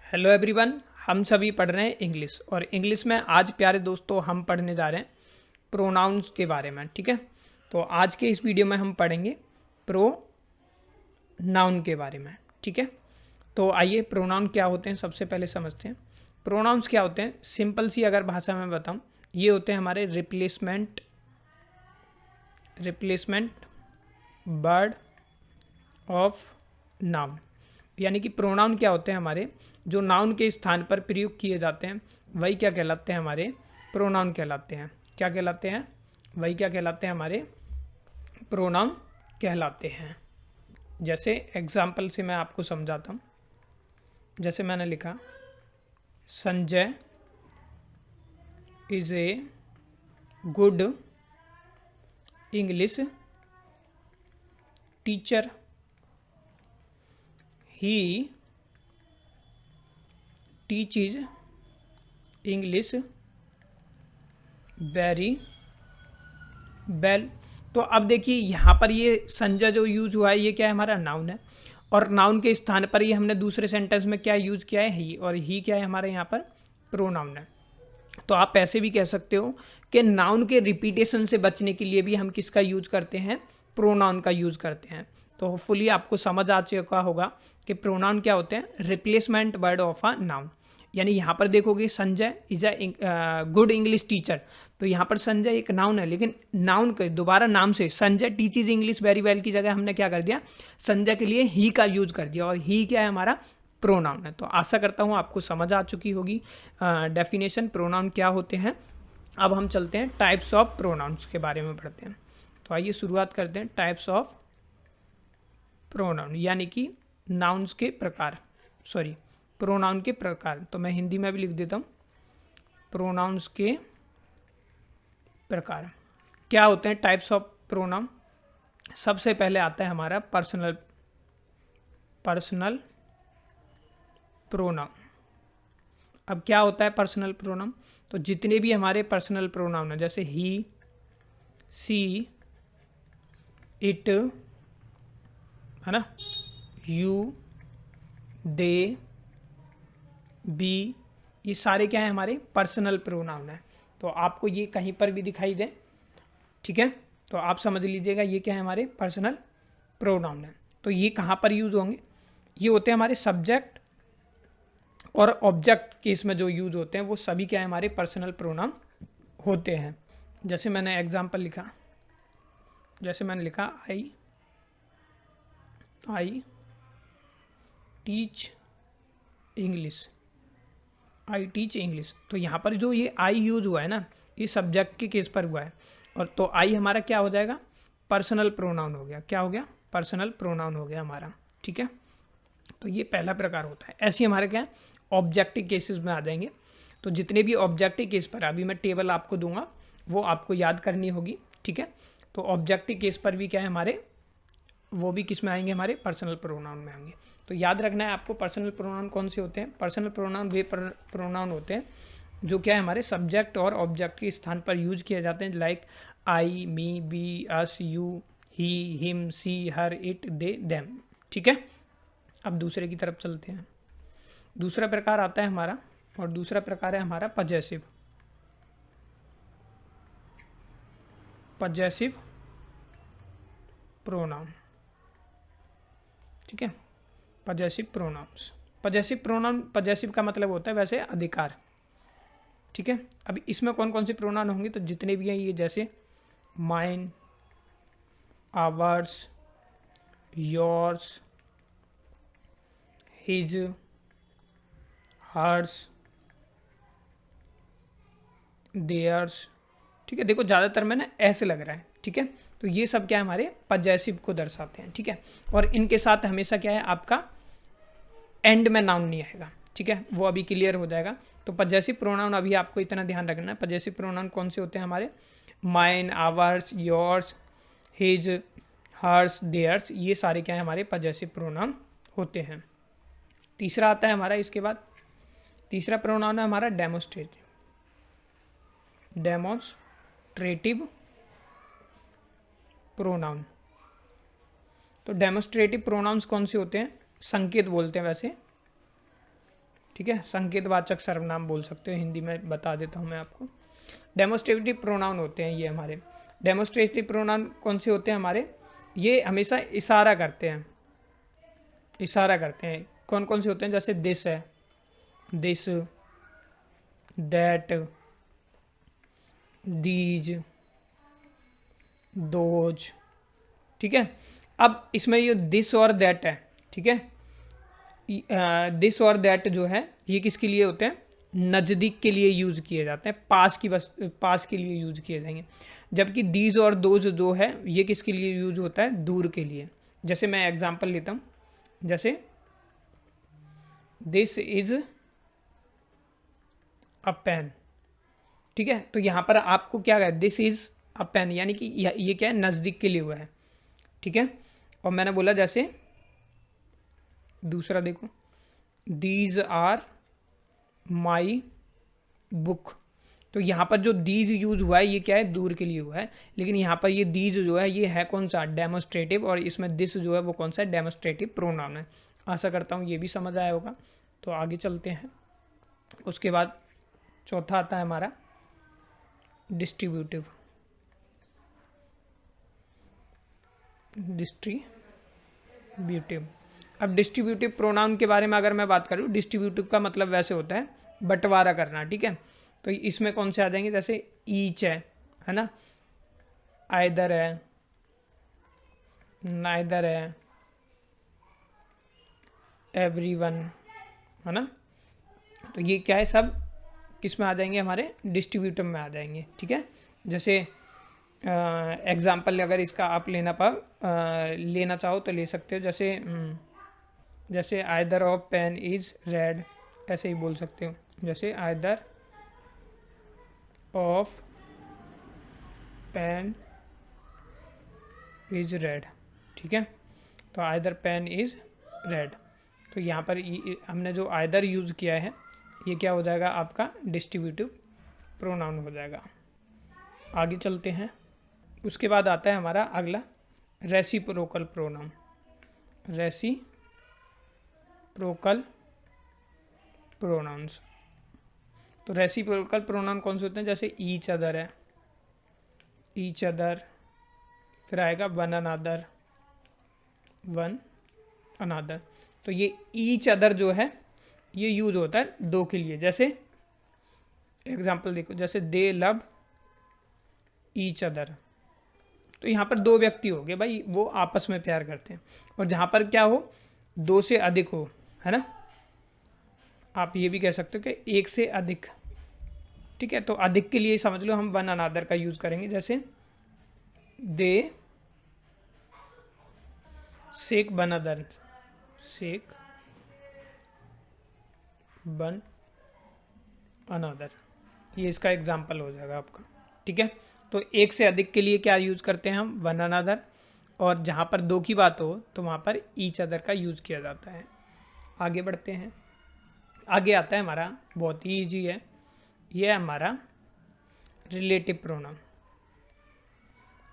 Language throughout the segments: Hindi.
Hello everyone. हम सभी पढ़ रहे हैं इंग्लिश, और इंग्लिश में आज प्यारे दोस्तों हम पढ़ने जा रहे हैं प्रोनाउंस के बारे में। ठीक है, तो आज के इस वीडियो में हम पढ़ेंगे प्रोनाउन के बारे में। ठीक है, तो आइए प्रोनाउन क्या होते हैं सबसे पहले समझते हैं। प्रोनाउंस क्या होते हैं, सिंपल सी अगर भाषा में बताऊं, ये होते हैं हमारे रिप्लेसमेंट वर्ड ऑफ नाउन। यानी कि प्रोनाउन क्या होते हैं हमारे, जो नाउन के स्थान पर प्रयोग किए जाते हैं वही क्या कहलाते हैं, हमारे प्रोनाउन कहलाते हैं। क्या कहलाते हैं, वही क्या कहलाते हैं, हमारे प्रोनाउन कहलाते हैं। जैसे एग्जाम्पल से मैं आपको समझाता हूँ। जैसे मैंने लिखा, Sanjay is a good English teacher, he teaches English very well. तो अब देखिए यहाँ पर ये संजय जो यूज हुआ है ये क्या है, हमारा नाउन है, और नाउन के स्थान पर ये हमने दूसरे सेंटेंस में क्या यूज किया है, ही, और ही क्या है हमारे यहाँ पर प्रोनाउन है। तो आप ऐसे भी कह सकते हो कि नाउन के रिपीटेशन से बचने के लिए भी हम किसका यूज करते हैं, प्रोनाउन का यूज करते हैं। तो होपफुली आपको समझ आ चुका होगा कि प्रोनाउन क्या होते हैं, replacement word of a noun. यानी यहाँ पर देखोगे Sanjay is a good English teacher, तो यहाँ पर संजय एक नाउन है, लेकिन नाउन के दोबारा नाम से Sanjay teaches English very well की जगह हमने क्या कर दिया, संजय के लिए ही का यूज कर दिया, और ही क्या है हमारा प्रोनाउन है। तो आशा करता हूँ आपको समझ आ चुकी होगी डेफिनेशन प्रोनाउन क्या होते हैं। अब हम चलते हैं टाइप्स ऑफ प्रोनाउंस के बारे में पढ़ते हैं। तो आइए शुरुआत करते हैं टाइप्स ऑफ प्रोनाउन, यानी कि नाउन्स के प्रकार, प्रोनाउन के प्रकार। तो मैं हिंदी में भी लिख देता हूँ, प्रोनाउंस के प्रकार क्या होते हैं, टाइप्स ऑफ प्रोनाउन। सबसे पहले आता है हमारा पर्सनल प्रोनाउन। अब क्या होता है पर्सनल प्रोनाउन, तो जितने भी हमारे पर्सनल प्रोनाउन है, जैसे ही, सी, इट, है ना, यू, दे, बी, ये सारे क्या है हमारे पर्सनल प्रोनाउन है। तो आपको ये कहीं पर भी दिखाई दे, ठीक है, तो आप समझ लीजिएगा ये क्या है, हमारे पर्सनल प्रोनाउन है। तो ये कहाँ पर यूज होंगे, ये होते हैं हमारे सब्जेक्ट और ऑब्जेक्ट केस में जो यूज होते हैं वो सभी क्या है, हमारे पर्सनल प्रोनाउन होते हैं। जैसे मैंने एग्जांपल लिखा, जैसे मैंने लिखा I teach English, I teach English. तो यहाँ पर जो ये आई यूज हुआ है ना, ये सब्जेक्ट के केस पर हुआ है, और तो आई हमारा क्या हो जाएगा, पर्सनल प्रोनाउन हो गया। क्या हो गया, पर्सनल प्रोनाउन हो गया हमारा। ठीक है, तो ये पहला प्रकार होता है। ऐसे हमारे क्या है, ऑब्जेक्टिव केसेस में आ जाएंगे। तो जितने भी ऑब्जेक्टिव केस पर, अभी मैं टेबल आपको दूंगा वो आपको याद करनी होगी। ठीक है, तो ऑब्जेक्टिव केस पर भी क्या है हमारे, वो भी किस में आएंगे, हमारे पर्सनल प्रोनाउन में आएंगे। तो याद रखना है आपको पर्सनल प्रोनाउन कौन से होते हैं। पर्सनल प्रोनाउन वे प्रोनाउन होते हैं जो क्या है हमारे सब्जेक्ट और ऑब्जेक्ट के स्थान पर यूज किए जाते हैं, like I, me, we, us, you, he, him, she, her, it, they, them. ठीक है, अब दूसरे की तरफ चलते हैं। दूसरा प्रकार आता है हमारा, और दूसरा प्रकार है हमारा पजेसिव प्रोनाउन। ठीक है, पजेसिव प्रोनाउंस। पजेसिव का मतलब होता है वैसे अधिकार। ठीक है, अब इसमें कौन कौन से प्रोनाउन होंगे, तो जितने भी हैं ये, जैसे mine, ours, yours, his, hers, theirs. ठीक है, देखो ज़्यादातर में ना ऐसे लग रहा है। ठीक है, तो ये सब क्या है, हमारे पजेसिव को दर्शाते हैं। ठीक है, और इनके साथ हमेशा क्या है, आपका एंड में नाउन नहीं आएगा। ठीक है, वो अभी क्लियर हो जाएगा। तो पजेसिव प्रोनाउन अभी आपको इतना ध्यान रखना है। पजेसिव प्रोनाउन कौन से होते हैं हमारे, mine, ours, yours, his, hers, theirs, ये सारे क्या है हमारे पजेसिव प्रोनाउन होते हैं। तीसरा आता है हमारा, इसके बाद तीसरा प्रोनाउन है हमारा डेमोस्ट्रेटिव प्रोनाउन। तो डेमोस्ट्रेटिव प्रोनाउंस कौन से होते हैं, संकेत बोलते हैं वैसे, ठीक है, संकेतवाचक सर्वनाम बोल सकते हो, हिंदी में बता देता हूँ मैं आपको। डेमोस्ट्रेटिव प्रोनाउन होते हैं ये हमारे। डेमोस्ट्रेटिव प्रोनाउन कौन से होते हैं हमारे, ये हमेशा इशारा करते हैं, इशारा करते हैं। कौन कौन से होते हैं, जैसे दिस है, दिस, दैट, दीज, दोज, ठीक है। अब इसमें ये दिस और दैट है, ठीक है, दिस और दैट जो है ये किसके लिए होते हैं, नज़दीक के लिए यूज़ किए जाते हैं, पास की बस पास के लिए यूज़ किए जाएंगे। जबकि दीज और दोज जो है ये किसके लिए यूज होता है, दूर के लिए। जैसे मैं एग्जांपल लेता हूँ, जैसे दिस इज अ पेन, ठीक है, तो यहाँ पर आपको क्या है, दिस इज अ पेन, यानी कि ये क्या है, नज़दीक के लिए हुआ है, ठीक है। और मैंने बोला जैसे दूसरा देखो, दीज आर माई बुक, तो यहाँ पर जो दीज यूज हुआ है ये क्या है, दूर के लिए हुआ है। लेकिन यहाँ पर ये दीज जो है ये है कौन सा, डेमोस्ट्रेटिव, और इसमें दिस जो है वो कौन सा है, डेमोस्ट्रेटिव प्रोनाउन है। आशा करता हूँ ये भी समझ आया होगा। तो आगे चलते हैं। उसके बाद चौथा आता है हमारा डिस्ट्रीब्यूटिव। डिस्ट्रीब्यूटिव, अब डिस्ट्रीब्यूटिव प्रोनाउन के बारे में अगर मैं बात करूँ, डिस्ट्रीब्यूटिव का मतलब वैसे होता है बंटवारा करना, ठीक है। तो इसमें कौन से आ जाएंगे, जैसे ईच है ना, आइदर है, नाइदर है, एवरीवन, है ना। तो ये क्या है, सब किस में आ जाएंगे, हमारे डिस्ट्रीब्यूटिव में आ जाएंगे, ठीक है। जैसे एग्जाम्पल अगर इसका आप लेना चाहो तो ले सकते हो, जैसे either of pen is red, ऐसे ही बोल सकते हो, जैसे either of pen is red, ठीक है। तो आइदर पेन इज रेड, तो यहाँ पर हमने जो आइदर यूज़ किया है ये क्या हो जाएगा, आपका डिस्ट्रीब्यूटिव प्रोनाउन हो जाएगा। आगे चलते हैं। उसके बाद आता है हमारा अगला रेसिप्रोकल प्रोनाउन। रेसिप्रोकल प्रोनाउंस, तो रेसिप्रोकल प्रोनाउन कौन से होते हैं, जैसे ईच अदर है, ईच अदर, फिर आएगा वन अनदर, वन अनदर। तो ये ईच अदर जो है ये यूज होता है दो के लिए। जैसे एग्जांपल देखो, जैसे दे लव ईच अदर, तो यहाँ पर दो व्यक्ति हो गए भाई, वो आपस में प्यार करते हैं। और जहाँ पर क्या हो, दो से अधिक हो, है ना, आप ये भी कह सकते हो कि एक से अधिक, ठीक है। तो अधिक के लिए समझ लो हम वन अनदर का यूज करेंगे, जैसे they sake one other, sake one another, ये इसका एग्जाम्पल हो जाएगा आपका, ठीक है। तो एक से अधिक के लिए क्या यूज करते हैं हम, वन अनदर, और जहाँ पर दो की बात हो तो वहाँ पर ईच अदर का यूज किया जाता है। आगे बढ़ते हैं। आगे आता है हमारा, बहुत ही ईजी है, ये है हमारा रिलेटिव प्रोनाउन।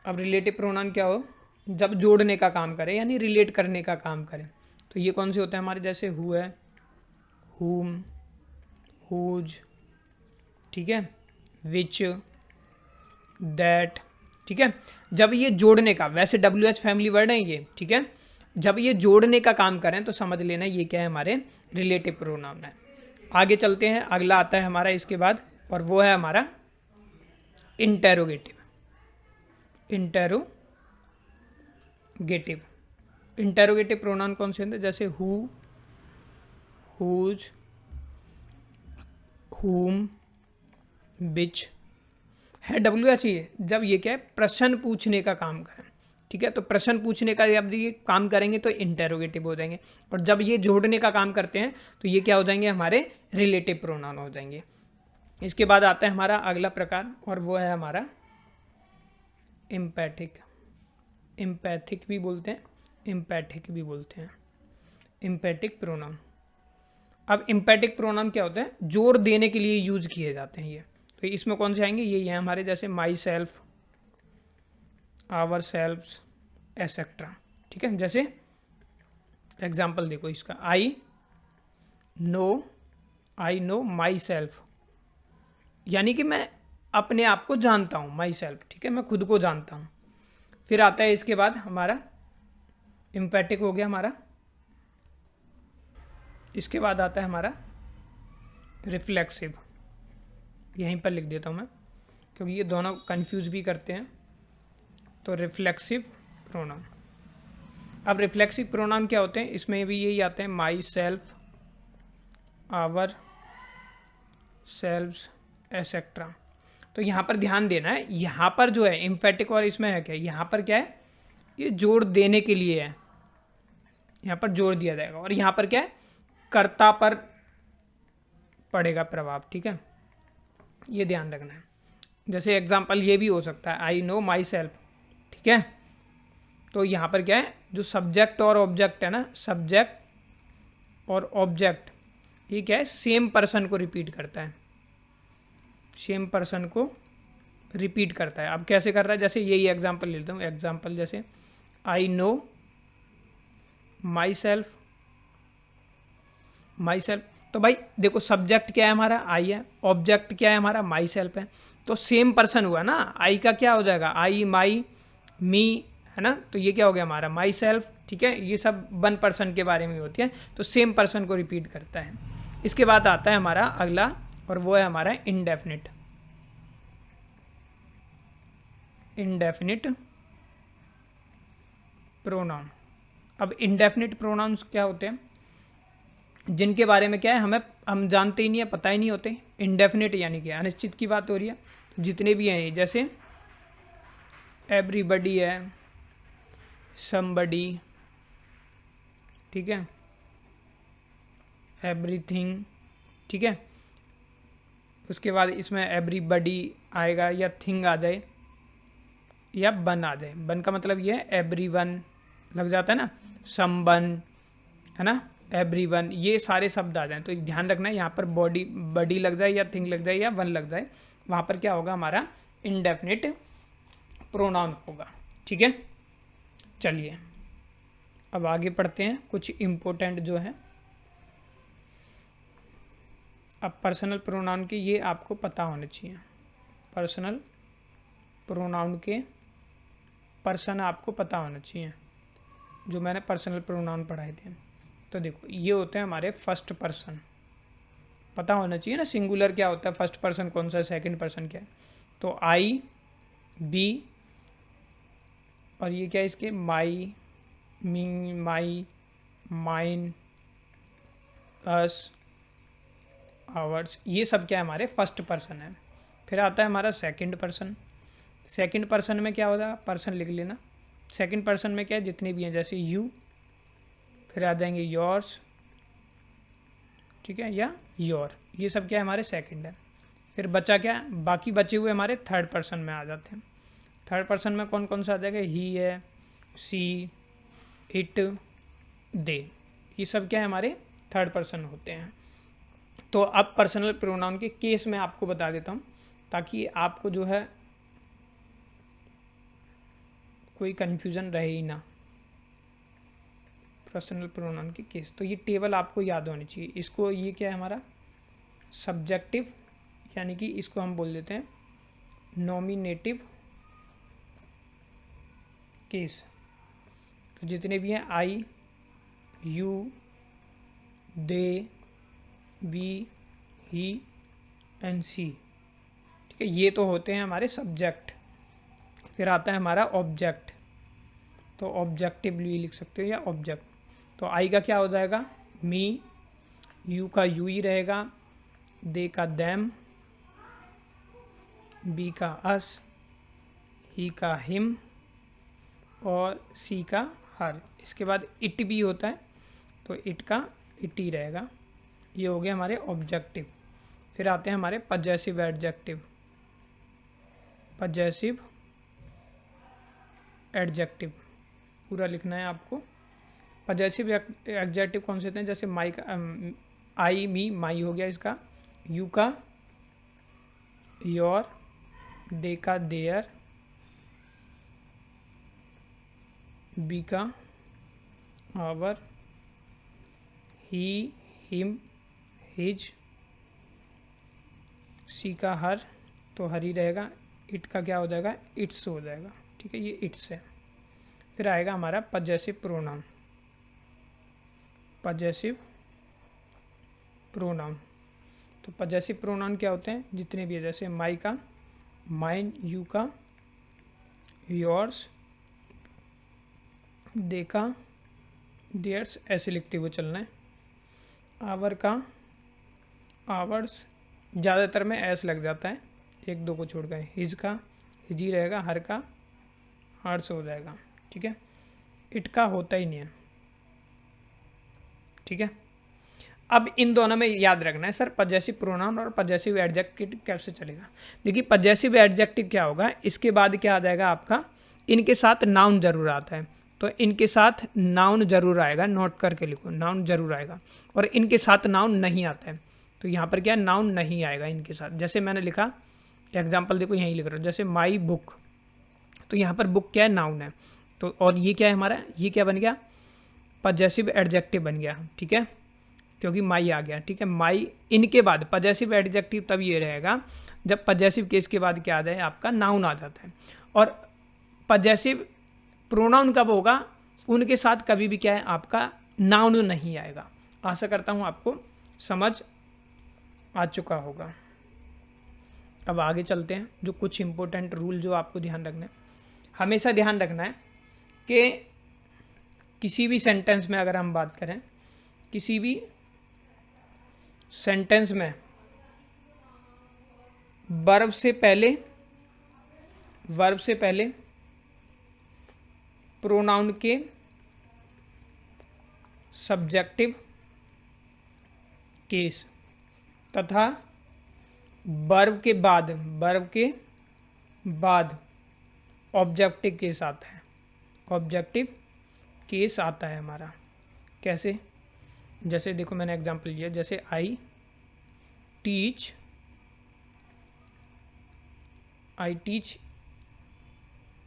अब रिलेटिव प्रोनाउन क्या हो, जब जोड़ने का काम करे यानी रिलेट करने का काम करे। तो ये कौन से होते हैं हमारे, जैसे हु है, हुम, हुज, ठीक है, विच, दैट, ठीक है। जब ये जोड़ने का, वैसे WH फैमिली वर्ड है ये, ठीक है, जब ये जोड़ने का काम करें तो समझ लेना ये क्या है, हमारे रिलेटिव प्रोनाउन है। आगे चलते हैं। अगला आता है हमारा इसके बाद, और वो है हमारा इंटेरोगेटिव। इंटेरोगेटिव प्रोनाउन कौन से होते हैं, जैसे हु, हुज, हुम, बिच, है WH ही है। जब ये क्या है, प्रश्न पूछने का काम करें, ठीक है, तो प्रश्न पूछने का जब ये काम करेंगे तो इंटेरोगेटिव हो जाएंगे। और जब ये जोड़ने का काम करते हैं तो ये क्या हो जाएंगे, हमारे रिलेटिव प्रोनाउन हो जाएंगे। इसके बाद आता है हमारा अगला प्रकार, और वो है हमारा इम्पैथिक। इम्पैथिक भी बोलते हैं, इम्पैथिक भी बोलते हैं, इम्पैथिक प्रोनाउन। अब इम्पैथिक प्रोनाउन क्या होता है, जोर देने के लिए यूज किए जाते हैं ये। तो इसमें कौन से आएंगे, ये हैं हमारे, जैसे myself, ourselves, etcetera, ठीक है। जैसे एग्जाम्पल देखो इसका, I know I know myself, यानी कि मैं अपने आप को जानता हूँ, माई सेल्फ, ठीक है, मैं खुद को जानता हूँ। फिर आता है इसके बाद हमारा एम्फेटिक हो गया हमारा। इसके बाद आता है हमारा रिफ्लेक्सिव, यहीं पर लिख देता हूँ मैं क्योंकि ये दोनों कंफ्यूज भी करते हैं। तो रिफ्लेक्सिव प्रोनाउन, अब रिफ्लेक्सिव प्रोनाउन क्या होते हैं, इसमें भी यही आते हैं, myself, ourselves, etcetera. तो यहाँ पर ध्यान देना है, यहाँ पर जो है एम्फेटिक और इसमें है क्या, यहाँ पर क्या है, ये जोड़ देने के लिए है, यहाँ पर जोड़ दिया जाएगा, और यहाँ पर क्या है, कर्ता पर पड़ेगा प्रभाव, ठीक है, ये ध्यान रखना है। जैसे एग्जाम्पल ये भी हो सकता है, आई नो माई सेल्फ, ठीक है। तो यहाँ पर क्या है, जो सब्जेक्ट और ऑब्जेक्ट है ना, सब्जेक्ट और ऑब्जेक्ट, ये क्या है, सेम पर्सन को रिपीट करता है, सेम पर्सन को रिपीट करता है। अब कैसे कर रहा है, जैसे यही एग्जाम्पल ले लेता हूँ, एग्जाम्पल जैसे आई know my self, my self, तो भाई देखो सब्जेक्ट क्या है हमारा, आई है, ऑब्जेक्ट क्या है हमारा, माई सेल्फ है, तो सेम पर्सन हुआ ना, आई का क्या हो जाएगा, आई, माई, मी, है ना, तो ये क्या हो गया हमारा माई सेल्फ, ठीक है, ये सब वन पर्सन के बारे में होती है, तो सेम पर्सन को रिपीट करता है। इसके बाद आता है हमारा अगला, और वो है हमारा इंडेफिनिट, इंडेफिनिट प्रोनाउन। अब इंडेफिनिट प्रोनाउंस क्या होते हैं, जिनके बारे में क्या है हम जानते ही नहीं है, पता ही नहीं होते। इंडेफिनिट यानी कि अनिश्चित की बात हो रही है, तो जितने भी हैं, जैसे एवरीबडी है, समबडी, ठीक है, एवरीथिंग, ठीक है, उसके बाद इसमें एवरीबडी आएगा, या थिंग आ जाए, या बन आ जाए। बन का मतलब ये है एवरीवन लग जाता है ना, समवन, है ना, एवरीवन, ये सारे शब्द आ जाएं, तो ध्यान रखना है यहाँ पर बॉडी, बडी लग जाए, या थिंग लग जाए, या वन लग जाए, वहाँ पर क्या होगा, हमारा इंडेफिनिट प्रोनाउन होगा, ठीक है। चलिए अब आगे पढ़ते हैं, कुछ इम्पोर्टेंट जो है। अब पर्सनल प्रोनाउन के ये आपको पता होने चाहिए, पर्सनल प्रोनाउन के पर्सन आपको पता होना चाहिए, जो मैंने पर्सनल प्रोनाउन पढ़ाए थे। तो देखो ये होते हैं हमारे फर्स्ट पर्सन, पता होना चाहिए ना, सिंगुलर क्या होता है, फर्स्ट पर्सन कौन सा है, सेकंड पर्सन क्या है। तो आई, बी, और ये क्या है इसके, माई, मी, माई, माइन, अस, आवर्स, ये सब क्या है, हमारे फर्स्ट पर्सन है। फिर आता है हमारा सेकंड पर्सन। सेकंड पर्सन में क्या होगा, पर्सन लिख लेना। सेकंड पर्सन में क्या है, जितने भी हैं, जैसे यू, फिर आ जाएंगे योर्स, ठीक है, या योर, ये सब क्या है, हमारे सेकंड है। फिर बचा क्या, बाकी बचे हुए हमारे थर्ड पर्सन में आ जाते हैं। थर्ड पर्सन में कौन कौन सा आ जाएगा, ही है, सी, इट, दे, ये सब क्या है, हमारे थर्ड पर्सन होते हैं। तो अब पर्सनल प्रोनाउन के केस में आपको बता देता हूँ, ताकि आपको जो है कोई कन्फ्यूज़न रहे ही ना। पर्सनल प्रोनाउन के केस, तो ये टेबल आपको याद होनी चाहिए। इसको, ये क्या है हमारा सब्जेक्टिव, यानी कि इसको हम बोल देते हैं नॉमिनेटिव केस। तो जितने भी हैं, I, you, they, we, he and she, ठीक है, ये तो होते हैं हमारे सब्जेक्ट। फिर आता है हमारा ऑब्जेक्ट, तो ऑब्जेक्टिवली लिख सकते हो, या ऑब्जेक्ट। तो आई का क्या हो जाएगा, मी, यू का यू ही रहेगा, दे का देम, बी का अस, ही का हिम, और सी का हर। इसके बाद इट भी होता है, तो इट का इट ही रहेगा। ये हो गया हमारे ऑब्जेक्टिव। फिर आते हैं हमारे पजेसिव एडजेक्टिव, पजेसिव एडजेक्टिव पूरा लिखना है आपको। पजेसिव एडजेक्टिव कौन से होते हैं, जैसे माई का, आई, मी, माई हो गया इसका, यू का योर, दे का देयर, बी का आवर, ही, हिम, हिज, सी का हर, तो हर ही रहेगा। इट का क्या हो जाएगा, इट्स हो जाएगा। ठीक है, ये इट्स है। फिर आएगा हमारा पजेसिव प्रोनाउन। पजेसिव प्रोनाउन, तो पजेसिव प्रोनाउन क्या होते हैं, जितने भी है, जैसे माई का माइन, यू का योर्स, दे का देयर्स, ऐसे लिखते हुए चलना है। आवर का आवर्स, ज़्यादातर में एस लग जाता है, एक दो को छोड़ गए। हिज का हिजी रहेगा, हर का हर्स हो जाएगा। ठीक है, इट का होता ही नहीं है। ठीक है, अब इन दोनों में याद रखना है सर पजेसिव प्रोनाउन और पजेसिव एडजेक्टिव कैसे चलेगा। देखिए पजेसिव एडजेक्टिव क्या होगा, इसके बाद क्या आ जाएगा आपका, इनके साथ नाउन जरूर आता है, तो इनके साथ नाउन जरूर आएगा, नोट करके लिखो, नाउन जरूर आएगा। और इनके साथ नाउन नहीं आता है, तो यहाँ पर क्या नाउन नहीं आएगा इनके साथ। जैसे मैंने लिखा एग्जाम्पल, देखो यहीं लिख रहा हूँ, जैसे माई बुक, तो यहाँ पर बुक क्या है, नाउन है। तो और ये क्या है हमारा, ये क्या बन गया, पजेसिव एडजेक्टिव बन गया। ठीक है, क्योंकि माई आ गया। ठीक है, माई, इनके बाद पजेसिव एडजेक्टिव तब ये रहेगा जब पजेसिव केस के बाद क्या आ जाए, आपका नाउन आ जाता है। और पजेसिव प्रोनाउन कब होगा, उनके साथ कभी भी क्या है, आपका नाउन नहीं आएगा। आशा करता हूँ आपको समझ आ चुका होगा। अब आगे चलते हैं, जो कुछ इंपॉर्टेंट रूल जो आपको ध्यान रखना है, हमेशा ध्यान रखना है कि किसी भी सेंटेंस में अगर हम बात करें, किसी भी सेंटेंस में वर्ब से पहले प्रोनाउन के सब्जेक्टिव केस तथा वर्ब के बाद ऑब्जेक्टिव केस आता है। ऑब्जेक्टिव केस आता है हमारा, कैसे, जैसे देखो मैंने एग्जांपल लिया, जैसे आई टीच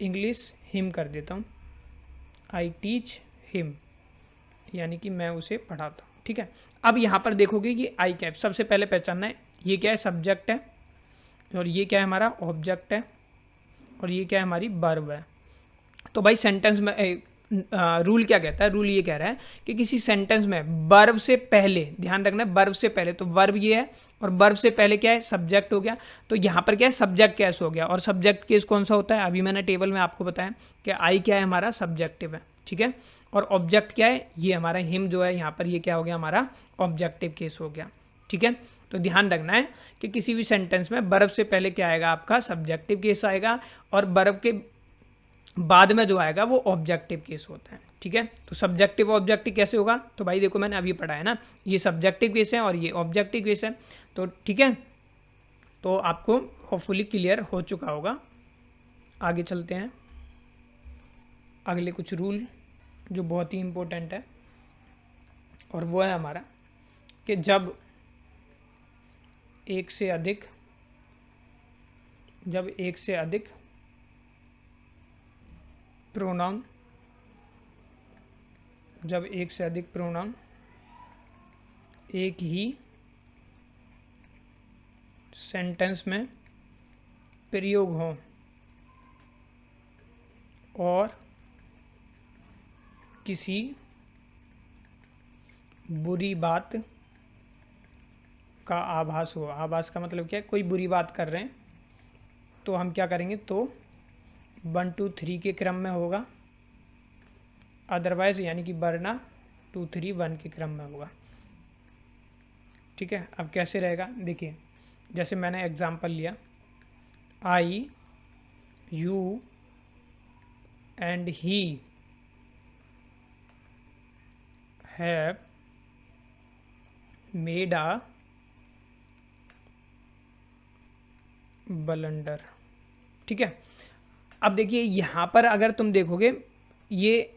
इंग्लिश हिम कर देता हूँ, आई टीच हिम, यानी कि मैं उसे पढ़ाता हूँ। ठीक है, अब यहाँ पर देखोगे कि आई क्या है, सबसे पहले पहचानना है, ये क्या है, सब्जेक्ट है, और ये क्या है हमारा, ऑब्जेक्ट है, और ये क्या है, हमारी वर्ब है। तो भाई सेंटेंस में रूल क्या कहता है, रूल ये कह रहा है कि किसी सेंटेंस में वर्ब से पहले, ध्यान रखना है वर्ब से पहले, तो वर्ब ये है और वर्ब से पहले क्या है, सब्जेक्ट हो गया। तो यहाँ पर क्या है, सब्जेक्ट केस हो गया। और सब्जेक्ट केस कौन सा होता है, अभी मैंने टेबल में आपको बताया कि आई क्या है, हमारा सब्जेक्टिव है। ठीक है, और ऑब्जेक्ट क्या है, ये हमारा हिम जो है, यहाँ पर ये क्या हो गया, हमारा ऑब्जेक्टिव केस हो गया। ठीक है, तो ध्यान रखना है कि किसी भी सेंटेंस में वर्ब से पहले क्या आएगा, आपका सब्जेक्टिव केस आएगा, और वर्ब के बाद में जो आएगा वो ऑब्जेक्टिव केस होता है। ठीक है, तो सब्जेक्टिव ऑब्जेक्टिव कैसे होगा, तो भाई देखो मैंने अभी पढ़ा है ना, ये सब्जेक्टिव केस है और ये ऑब्जेक्टिव केस है। तो ठीक है, तो आपको होपफुली क्लियर हो चुका होगा। आगे चलते हैं, अगले कुछ रूल जो बहुत ही इम्पोर्टेंट है, और वो है हमारा कि जब एक से अधिक प्रोनाउन एक ही सेंटेंस में प्रयोग हो और किसी बुरी बात का आभास हो, आभास का मतलब क्या है, कोई बुरी बात कर रहे हैं, तो हम क्या करेंगे, तो 1 2 3 के क्रम में होगा, अदरवाइज यानी कि वरना 2 3 1 के क्रम में होगा। ठीक है, अब कैसे रहेगा, देखिए जैसे मैंने एग्जांपल लिया, I you and he have made a blunder. ठीक है, अब देखिए यहाँ पर अगर तुम देखोगे, ये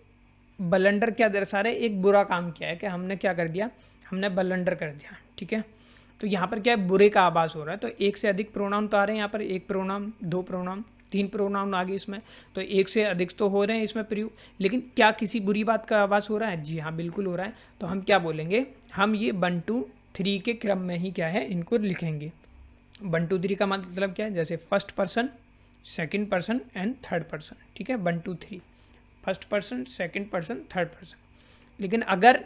बलंडर क्या दर्शा रहा है, एक बुरा काम किया है, कि हमने क्या कर दिया, हमने बलंडर कर दिया। ठीक है, तो यहाँ पर क्या है, बुरे का आभास हो रहा है। तो एक से अधिक प्रोनाउन तो आ रहे हैं यहाँ पर, एक प्रोनाउन, 2 प्रोनाउन, 3 प्रोनाउन आ गए इसमें, तो एक से अधिक तो हो रहे हैं इसमें प्रयोग, लेकिन क्या किसी बुरी बात का आभास हो रहा है, जी हाँ बिल्कुल हो रहा है। तो हम क्या बोलेंगे, हम ये 1 2 3 के क्रम में ही क्या है, इनको लिखेंगे। 1 2 3 का मतलब क्या है, जैसे first person, second person and third person, ठीक है, 1 2 3 first person, second person, third person. लेकिन अगर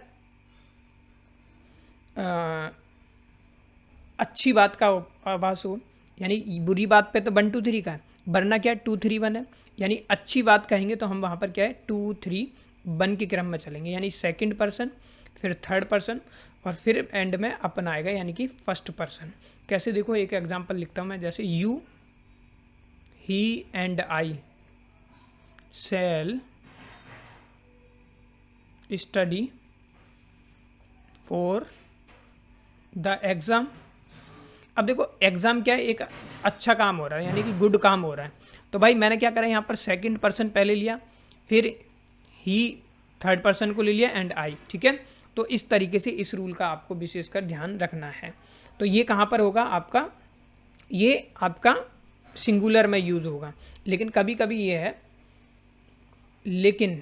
अच्छी बात का आभास हो, यानी बुरी बात पे तो 1 2 3 का है, वरना क्या है 2 3 1 है, यानी अच्छी बात कहेंगे तो हम वहाँ पर क्या है 2 3 1 के क्रम में चलेंगे, यानी सेकंड पर्सन, फिर थर्ड पर्सन और फिर एंड में अपन आएगा, यानी कि फर्स्ट पर्सन। कैसे देखो, एक एग्जांपल लिखता हूँ मैं, जैसे you, he and I shell study for the exam. अब देखो एग्ज़ाम क्या है, एक अच्छा काम हो रहा है, यानी कि गुड काम हो रहा है। तो भाई मैंने क्या करा, यहाँ पर सेकंड पर्सन पहले लिया, फिर ही थर्ड पर्सन को ले लिया एंड आई, ठीक है। तो इस तरीके से इस रूल का आपको विशेषकर ध्यान रखना है। तो ये कहाँ पर होगा आपका, ये आपका सिंगुलर में यूज़ होगा, लेकिन कभी कभी ये है, लेकिन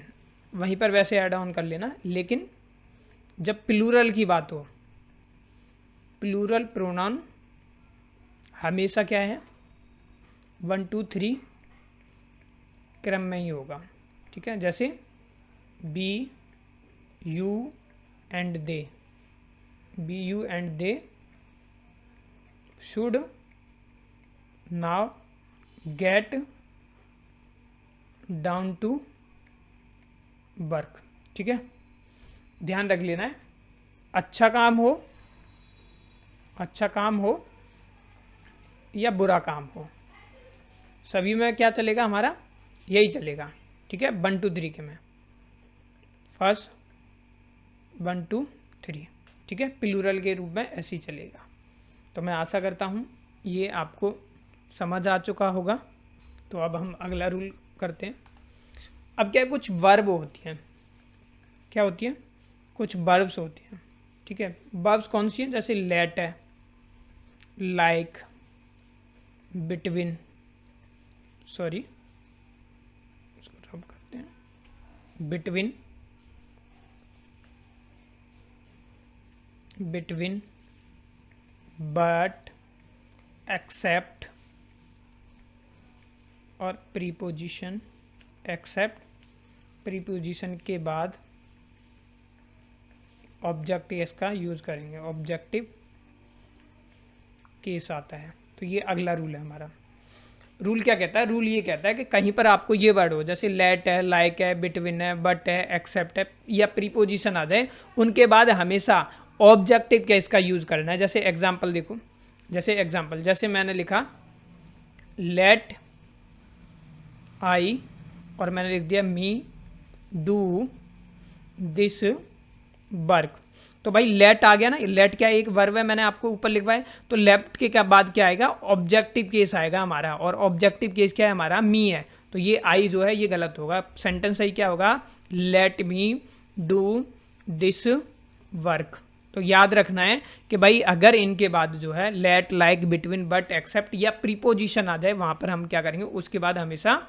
वहीं पर वैसे ऐड ऑन कर लेना, लेकिन जब प्लूरल की बात हो, प्लूरल प्रोनाउन हमेशा क्या है 1 2 3 क्रम में ही होगा, ठीक है। जैसे we you and they, we you and they should now get down to work, ठीक है। ध्यान रख लेना है, अच्छा काम हो या बुरा काम हो, सभी में क्या चलेगा हमारा, यही चलेगा, ठीक है। 1 2 3 के में फर्स्ट 1 2 3, ठीक है, प्लूरल के रूप में ऐसे ही चलेगा। तो मैं आशा करता हूँ ये आपको समझ आ चुका होगा। तो अब हम अगला रूल करते हैं। अब क्या है, कुछ वर्ब होती हैं, क्या होती हैं, कुछ वर्ब्स होती हैं, ठीक है। वर्ब्स कौन सी हैं, जैसे लेट है, लाइक, बिटवीन, सॉरी इसको रब करते हैं, बिटवीन, बिटवीन, बट, एक्सेप्ट और प्रीपोजिशन, एक्सेप्ट प्रीपोजिशन के बाद ऑब्जेक्ट इसका यूज़ करेंगे, ऑब्जेक्टिव केस आता है। तो ये अगला रूल है हमारा। रूल क्या कहता है, रूल ये कहता है कि कहीं पर आपको ये वर्ड हो, जैसे लेट है, लाइक है, बिटवीन है, बट है, एक्सेप्ट है, या प्रीपोजिशन आ जाए, उनके बाद हमेशा ऑब्जेक्टिव केस का यूज़ करना है। जैसे एग्जांपल देखो, जैसे मैंने लिखा लेट आई और मैंने लिख दिया मी डू दिस वर्क। तो भाई लेट आ गया ना, लेट क्या एक वर्ब है, मैंने आपको ऊपर लिखवाया। तो लेफ्ट के क्या बाद क्या आएगा, ऑब्जेक्टिव केस आएगा हमारा, और ऑब्जेक्टिव केस क्या है हमारा, मी है। तो ये आई जो है ये गलत होगा, सेंटेंस सही क्या होगा, let me do this work. तो याद रखना है कि भाई अगर इनके बाद जो है let, like, between, but, except या प्रीपोजिशन आ जाए, वहां पर हम क्या करेंगे, उसके बाद हमेशा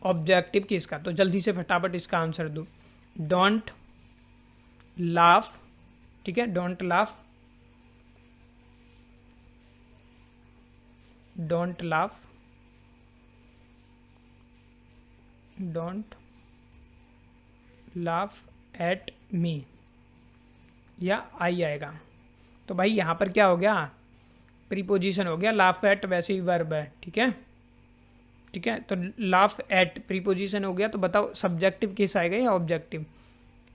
ऑब्जेक्टिव केस का। तो जल्दी से फटाफट इसका आंसर दो, डोंट लाफ, ठीक है, don't laugh, don't laugh, don't laugh at me, या आई आएगा। तो भाई यहाँ पर क्या हो गया, प्रीपोजिशन हो गया, लाफ एट वैसे ही वर्ब है, ठीक है, ठीक है। तो लाफ एट प्रीपोजिशन हो गया, तो बताओ सब्जेक्टिव केस आएगा या ऑब्जेक्टिव,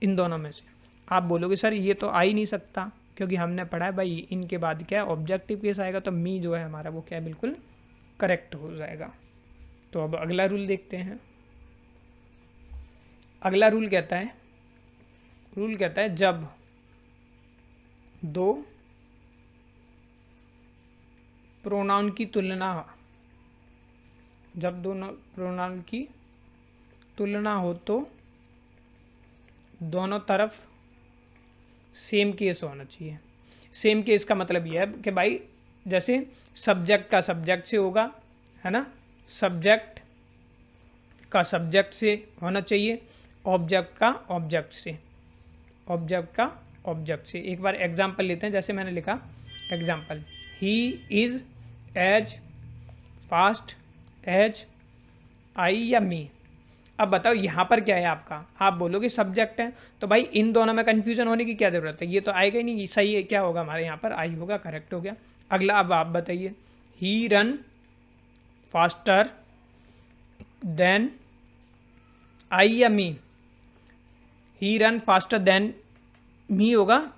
इन दोनों में से। आप बोलोगे सर ये तो आ ही नहीं सकता, क्योंकि हमने पढ़ा है भाई इनके बाद क्या है ऑब्जेक्टिव केस आएगा, तो मी जो है हमारा वो क्या है बिल्कुल करेक्ट हो जाएगा। तो अब अगला रूल देखते हैं। अगला रूल कहता है जब दो प्रोनाउन की तुलना, जब दोनों प्रोनाउन की तुलना हो तो दोनों तरफ सेम केस होना चाहिए। सेम केस का मतलब यह है कि भाई जैसे सब्जेक्ट का सब्जेक्ट से होगा, है ना, सब्जेक्ट का सब्जेक्ट से होना चाहिए, ऑब्जेक्ट का ऑब्जेक्ट से, ऑब्जेक्ट का ऑब्जेक्ट से। एक बार एग्जाम्पल लेते हैं, जैसे मैंने लिखा example, he is as fast as I या मी। अब बताओ यहाँ पर क्या है आपका, आप बोलोगे सब्जेक्ट है, तो भाई इन दोनों में कन्फ्यूजन होने की क्या ज़रूरत है, ये तो आएगा ही नहीं, सही है क्या होगा हमारे यहाँ पर, आई होगा, करेक्ट हो गया। अगला अब आप बताइए, ही रन फास्टर देन आई या मी। ही रन फास्टर देन मी होगा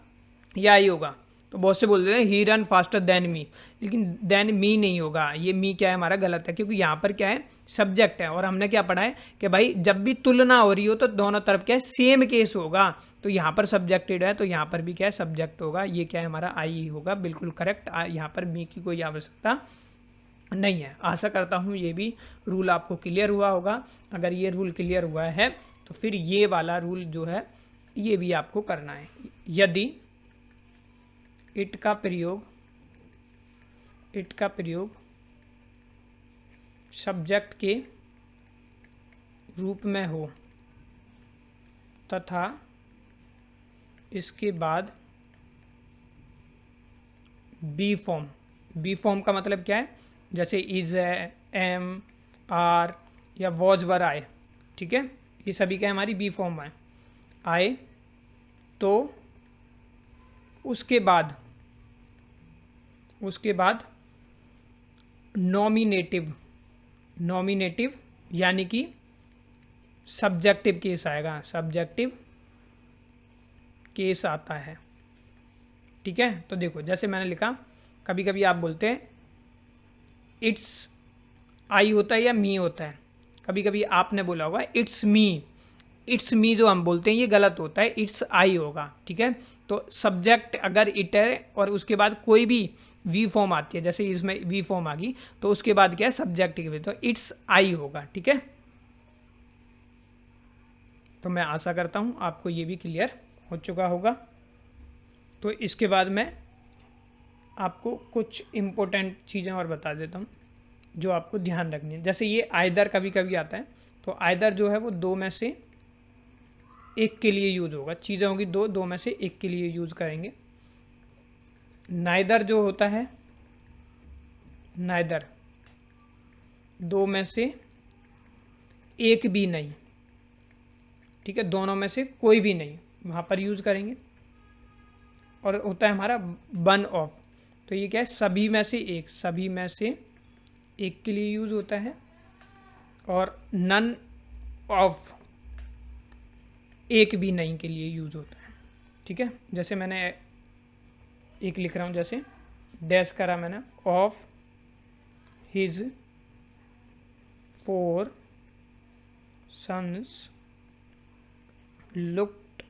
या आई होगा, तो बहुत से बोल रहे हैं ही रन फास्टर देन मी, लेकिन देन मी नहीं होगा, ये मी क्या है हमारा गलत है, क्योंकि यहाँ पर क्या है सब्जेक्ट है, और हमने क्या पढ़ा है कि भाई जब भी तुलना हो रही हो तो दोनों तरफ क्या है सेम केस होगा, तो यहाँ पर सब्जेक्टेड है तो यहाँ पर भी क्या है सब्जेक्ट होगा, ये क्या है हमारा आई होगा, बिल्कुल करेक्ट। यहाँ पर मी की कोई आवश्यकता नहीं है। आशा करता हूँ ये भी रूल आपको क्लियर हुआ होगा। अगर ये रूल क्लियर हुआ है तो फिर ये वाला रूल जो है ये भी आपको करना है। यदि इट का प्रयोग सब्जेक्ट के रूप में हो तथा इसके बाद बी फॉर्म का मतलब क्या है, जैसे इज है, एम, आर या वॉज वर आए, ठीक है, ये सभी क्या हमारी बी फॉर्म है, आए तो उसके बाद नॉमिनेटिव यानी कि सब्जेक्टिव केस आएगा, सब्जेक्टिव केस आता है, ठीक है। तो देखो जैसे मैंने लिखा, कभी कभी आप बोलते हैं इट्स आई होता है या मी होता है, कभी कभी आपने बोला होगा इट्स मी जो हम बोलते हैं ये गलत होता है, इट्स आई होगा, ठीक है। तो सब्जेक्ट अगर इट है और उसके बाद कोई भी वी फॉर्म आती है, जैसे इसमें वी फॉर्म आ गई, तो उसके बाद क्या है सब्जेक्ट की, तो इट्स आई होगा, ठीक है। तो मैं आशा करता हूँ आपको ये भी क्लियर हो चुका होगा। तो इसके बाद मैं आपको कुछ इम्पोर्टेंट चीज़ें और बता देता हूँ जो आपको ध्यान रखनी है। जैसे ये आइदर कभी कभी आता है, तो आइदर जो है वो दो में से एक के लिए यूज होगा, चीज़ें होंगी दो में से एक के लिए यूज करेंगे। नाइदर जो होता है, नाइदर दो में से एक भी नहीं, ठीक है, दोनों में से कोई भी नहीं, वहाँ पर यूज करेंगे। और होता है हमारा वन ऑफ, तो ये क्या है सभी में से एक के लिए यूज होता है। और नन ऑफ एक भी नहीं के लिए यूज होता है, ठीक है। जैसे मैंने एक लिख रहा हूँ, जैसे डैश करा मैंने, of his 4 sons looked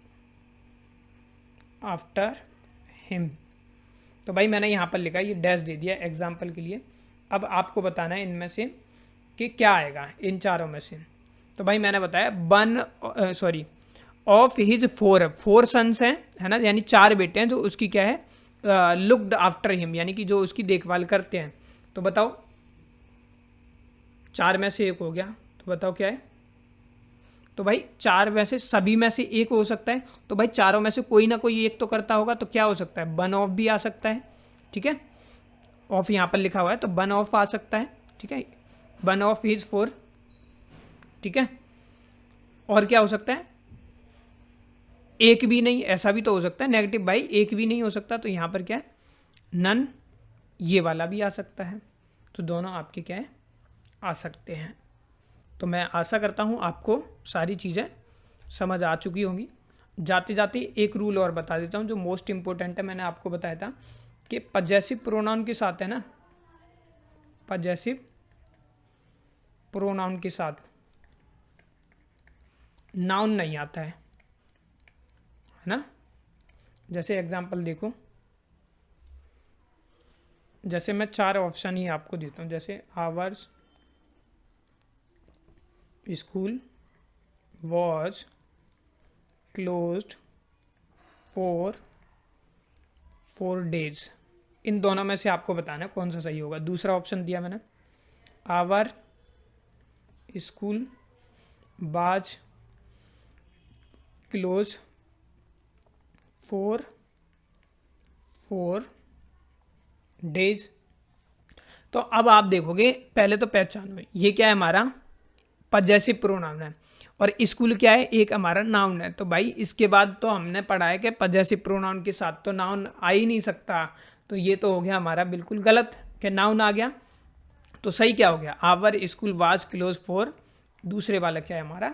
after him. तो भाई मैंने यहाँ पर लिखा, ये डैश दे दिया एग्जाम्पल के लिए। अब आपको बताना है इनमें से कि क्या आएगा इन चारों में से। तो भाई मैंने बताया ऑफ हिज 4 सन्स हैं, है ना, यानी 4 बेटे हैं जो उसकी क्या है लुक्ड आफ्टर हिम, यानी कि जो उसकी देखभाल करते हैं। तो बताओ 4 में से एक हो गया, तो बताओ क्या है। तो भाई 4 में से सभी में से एक हो सकता है, तो भाई चारों में से कोई ना कोई एक तो करता होगा, तो क्या हो सकता है वन ऑफ भी आ सकता है, ठीक है। ऑफ यहाँ पर लिखा हुआ है तो वन ऑफ आ सकता है, ठीक है, वन ऑफ हिज 4, ठीक है। और क्या हो सकता है एक भी नहीं, ऐसा भी तो हो सकता है नेगेटिव भाई, एक भी नहीं हो सकता, तो यहाँ पर क्या है नन, ये वाला भी आ सकता है। तो दोनों आपके क्या है आ सकते हैं। तो मैं आशा करता हूँ आपको सारी चीज़ें समझ आ चुकी होंगी। जाते जाते एक रूल और बता देता हूँ जो मोस्ट इम्पोर्टेंट है। मैंने आपको बताया था कि पजेसिव प्रोनाउन के साथ है ना, पजेसिव प्रोनाउन के साथ नाउन नहीं आता है ना। जैसे एग्जांपल देखो, जैसे मैं 4 ऑप्शन ही आपको देता हूँ, जैसे hours school was closed for 4 days। इन दोनों में से आपको बताना है कौन सा सही होगा। दूसरा ऑप्शन दिया मैंने, our school was close for 4 days। तो अब आप देखोगे, पहले तो पहचानो ये क्या है, हमारा पजेसिव प्रोनाउन है, और स्कूल क्या है, एक हमारा नाउन है। तो भाई इसके बाद तो हमने पढ़ा है कि पजेसिव प्रोनाउन के साथ तो नाउन आ ही नहीं सकता, तो ये तो हो गया हमारा बिल्कुल गलत कि नाउन आ गया। तो सही क्या हो गया, our school was close for, दूसरे वाला क्या है हमारा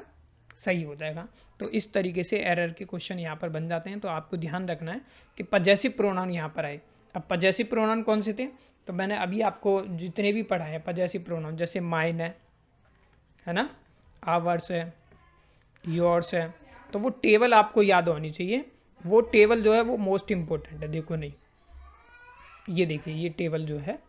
सही हो जाएगा। तो इस तरीके से एरर के क्वेश्चन यहाँ पर बन जाते हैं। तो आपको ध्यान रखना है कि पजेसिव प्रोनाउन यहाँ पर आए। अब पजेसिव प्रोनाउन कौन से थे, तो मैंने अभी आपको जितने भी पढ़ाए हैं पजेसिव प्रोनाउन, जैसे माइन है ना, आवर्स है, योर्स है, तो वो टेबल आपको याद होनी चाहिए। वो टेबल जो है वो मोस्ट इम्पोर्टेंट है। देखो नहीं, ये देखिए ये टेबल जो है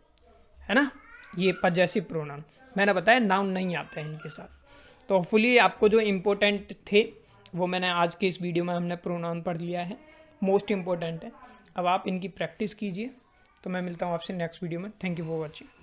ना, ये पजेसिव प्रोनाउन, मैंने बताया नाउन नहीं आता है इनके साथ। तो होपफुली आपको जो इम्पोर्टेंट थे वो मैंने आज के इस वीडियो में हमने प्रोनाउन पढ़ लिया है, मोस्ट इम्पोर्टेंट है। अब आप इनकी प्रैक्टिस कीजिए। तो मैं मिलता हूँ आपसे नेक्स्ट वीडियो में। Thank you for watching.